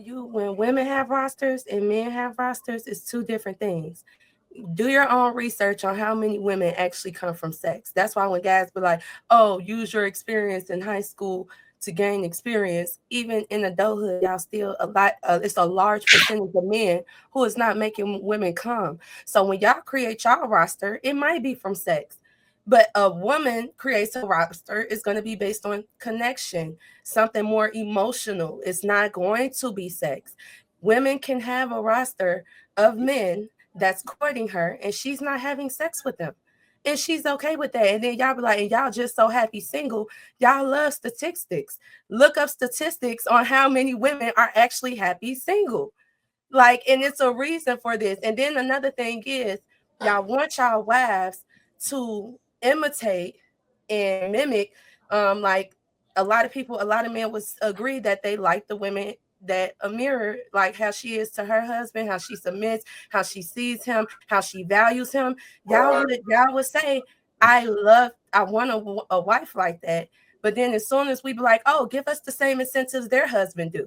when women have rosters and men have rosters, it's two different things. Do your own research on how many women actually come from sex. That's why when guys be like, "Oh, use your experience in high school to gain experience," even in adulthood, y'all still a lot. It's a large percentage of men who is not making women come. So when y'all create y'all roster, it might be from sex. But a woman creates a roster is going to be based on connection, something more emotional. It's not going to be sex. Women can have a roster of men that's courting her and she's not having sex with them. And she's okay with that. And then y'all be like, and y'all just so happy single. Y'all love statistics. Look up statistics on how many women are actually happy single. Like, and it's a reason for this. And then another thing is, y'all want y'all wives to imitate and mimic. Like a lot of people, a lot of men would agree that they like the women that a mirror, like how she is to her husband, how she submits, how she sees him, how she values him. Y'all would say, I want a wife like that. But then as soon as we be like, oh, give us the same incentives their husband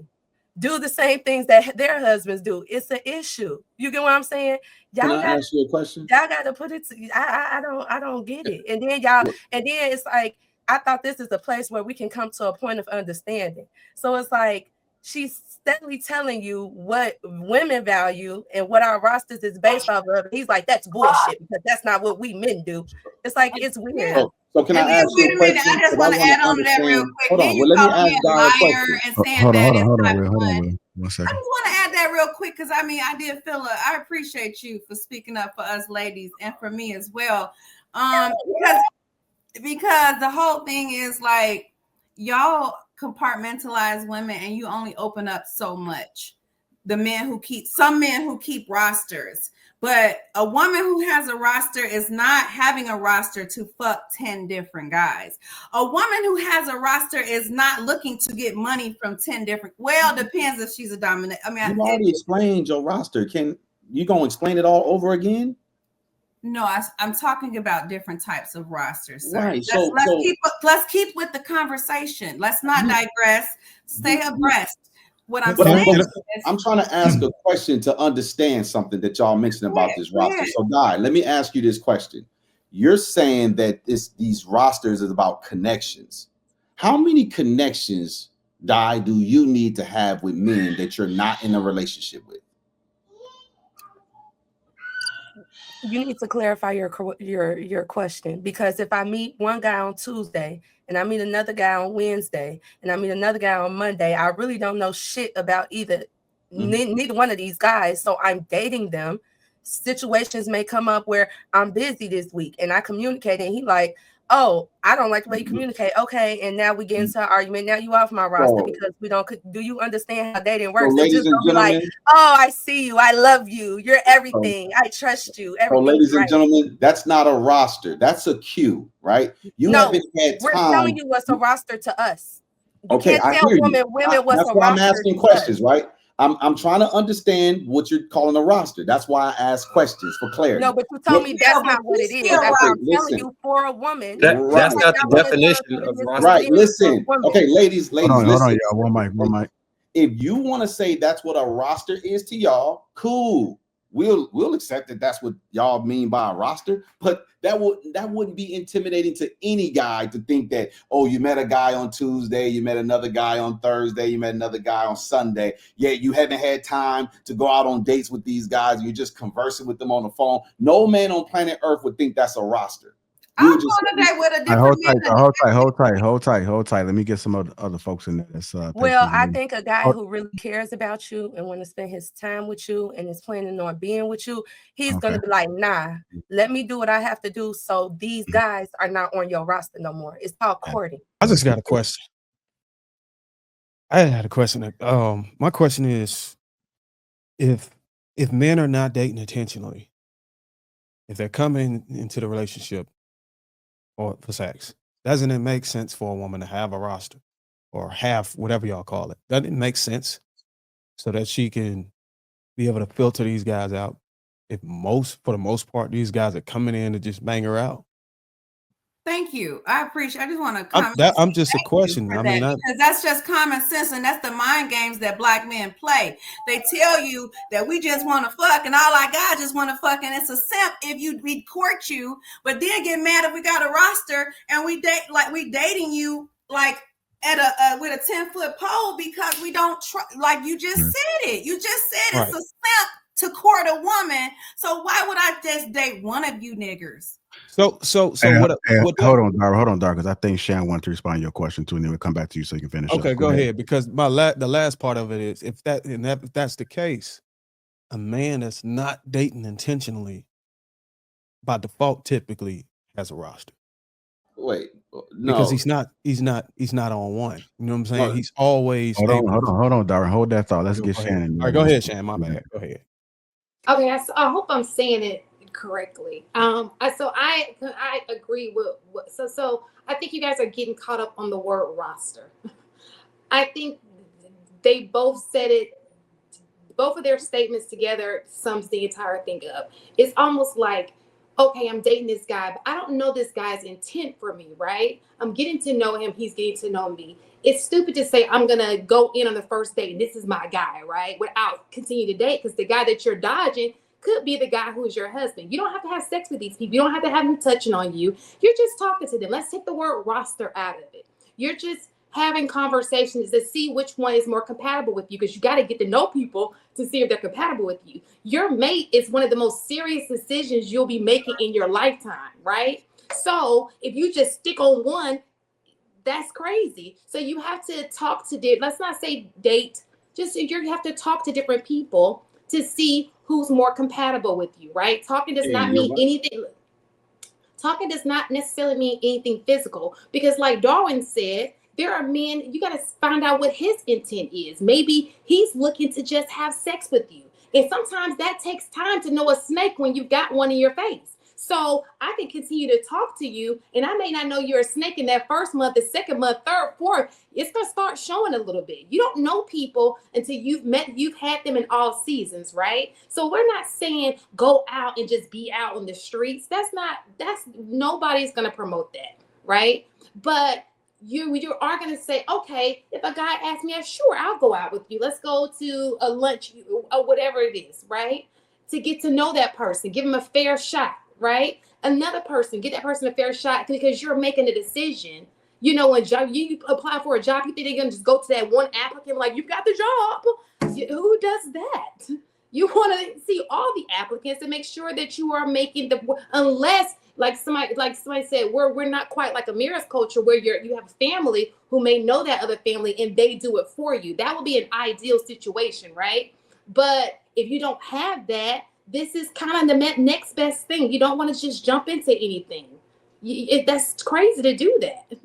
do the same things that their husbands do. It's an issue. You get what I'm saying? Can I ask you a question? Y'all got to put it. I don't get it. And then it's like I thought this is a place where we can come to a point of understanding. So it's like she's steadily telling you what women value and what our rosters is based off of. He's like, that's bullshit because that's not what we men do. It's like it's weird. So can I ask you a question? I just want to add on to that real quick. Hold on. Well, let me ask Guy a question. And saying that it's not fun. Hold on, 1 second. I just want to add that real quick because I did feel I appreciate you for speaking up for us ladies and for me as well. Because the whole thing is like y'all compartmentalize women and you only open up so much. Some men who keep rosters. But a woman who has a roster is not having a roster to fuck 10 different guys. A woman who has a roster is not looking to get money from 10 different. Well, depends if she's a dominant. I mean, you already explained your roster. Can you gonna explain it all over again? No, I'm talking about different types of rosters, sir. Right. Let's keep with the conversation. Let's not digress. Stay abreast. What I'm I'm trying to ask a question to understand something that y'all mentioned about this roster. So, Guy, let me ask you this question. You're saying that these rosters is about connections. How many connections, Di, do you need to have with men that you're not in a relationship with? You need to clarify your question, because if I meet one guy on Tuesday and I meet another guy on Wednesday and I meet another guy on Monday, I really don't know shit about neither one of these guys. So I'm dating them. Situations may come up where I'm busy this week and I communicate and he like, oh, I don't like the way you communicate. Okay, and now we get into an argument. Now you off my roster because we don't. Do you understand how dating works? So, ladies and gentlemen, like, oh, I see you. I love you. You're everything. I trust you. So, ladies and gentlemen, that's not a roster. That's a queue, right? You haven't had time. We're telling you what's a roster to us. Okay, I hear you. That's why I'm asking questions, right? I'm trying to understand what you're calling a roster. That's why I ask questions for clarity. No, but you told me that's not what it is. That's what I'm telling you for a woman. That's not the definition of roster. Right, listen. Okay, ladies, hold on, listen. Hold on, y'all. One mic. If you want to say that's what a roster is to y'all, cool. We'll accept that that's what y'all mean by a roster, but that wouldn't be intimidating to any guy to think that, oh, you met a guy on Tuesday, you met another guy on Thursday, you met another guy on Sunday, yet you haven't had time to go out on dates with these guys, you're just conversing with them on the phone. No man on planet Earth would think that's a roster. I'm going today with a different hold tight. Let me get some other folks in there. Well, I think a guy who really cares about you and want to spend his time with you and is planning on being with you, he's going to be like, nah, let me do what I have to do so these guys are not on your roster no more. It's called courting. I just got a question. I had a question. My question is, if men are not dating intentionally, if they're coming into the relationship or for sex, doesn't it make sense for a woman to have a roster or have whatever y'all call it? Doesn't it make sense so that she can be able to filter these guys out? For the most part, these guys are coming in to just bang her out. Thank you. I appreciate. I just want to comment. I'm just a question. I mean, because that's just common sense, and that's the mind games that black men play. They tell you that we just want to fuck, and all our guys just want to fuck, and it's a simp if we court you, but then get mad if we got a roster and we dating you like at a with a 10-foot pole because we don't like you just said it. You just said it's a simp to court a woman. So why would I just date one of you niggers? So what hold on, Dar, because I think Shan wanted to respond to your question too, and then we'll come back to you so you can finish. Okay, go ahead. Because the last part of it is if that's the case, a man that's not dating intentionally by default typically has a roster. Wait, no, because he's not on one. You know what I'm saying? He's always hold on, Dar. Hold that thought. Let's get Shannon. All right, go ahead, Shannon. My bad. Go ahead. Okay, I hope I'm saying it correctly. So I agree with what. So I think you guys are getting caught up on the word roster. I think they both said it. Both of their statements together sums the entire thing up. It's almost like, okay, I'm dating this guy, but I don't know this guy's intent for me, right? I'm getting to know him. He's getting to know me. It's stupid to say I'm going to go in on the first date and this is my guy, right? Without continue to date, because the guy that you're dodging could be the guy who is your husband. You don't have to have sex with these people. You don't have to have them touching on you. You're just talking to them. Let's take the word roster out of it. You're just having conversations to see which one is more compatible with you, because you got to get to know people to see if they're compatible with you. Your mate is one of the most serious decisions you'll be making in your lifetime, right? So if you just stick on one, that's crazy. So you have to talk to, let's not say date, just you have to talk to different people to see who's more compatible with you, right? Talking does not mean anything. Talking does not necessarily mean anything physical, because like Darwin said, there are men, you got to find out what his intent is. Maybe he's looking to just have sex with you. And sometimes that takes time to know a snake when you've got one in your face. So I can continue to talk to you, and I may not know you're a snake in that first month, the second month, third, fourth. It's going to start showing a little bit. You don't know people until you've had them in all seasons, right? So we're not saying go out and just be out on the streets. Nobody's going to promote that, right? But you are going to say, okay, if a guy asks me, sure, I'll go out with you. Let's go to a lunch or whatever it is, right? To get to know that person, give him a fair shot, right? Another person, get that person a fair shot, because you're making a decision. You know, when you apply for a job, you think they're going to just go to that one applicant like, you've got the job. Who does that? You want to see all the applicants and make sure that you are making unless like somebody said, we're not quite like a mirrors culture where you have a family who may know that other family and they do it for you. That would be an ideal situation, right? But if you don't have that, this is kind of the next best thing. You don't want to just jump into anything. That's crazy to do that.